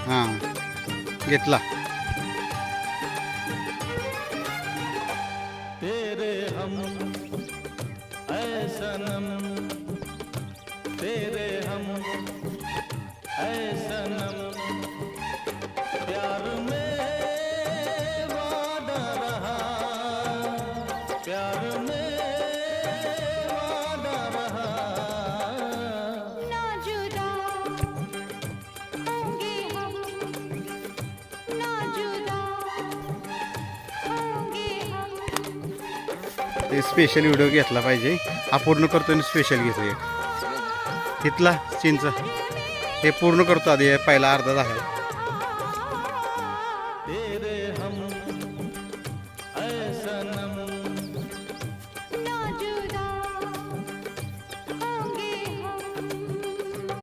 हां घेतला. तेरे हम ऐ सनम, तेरे हम ऐ सनम, प्यार में वादा रहा, प्यार में वादा रहा. ना जुदा होंगे हम, ना जुदा होंगे हम. ते स्पेशल व्हिडिओ घेतला पाहिजे. हा पूर्ण करतो आणि स्पेशल घेतो एक. तिथला चिंच हे पूर्ण करतो आधी, पहिला अर्धा झाला.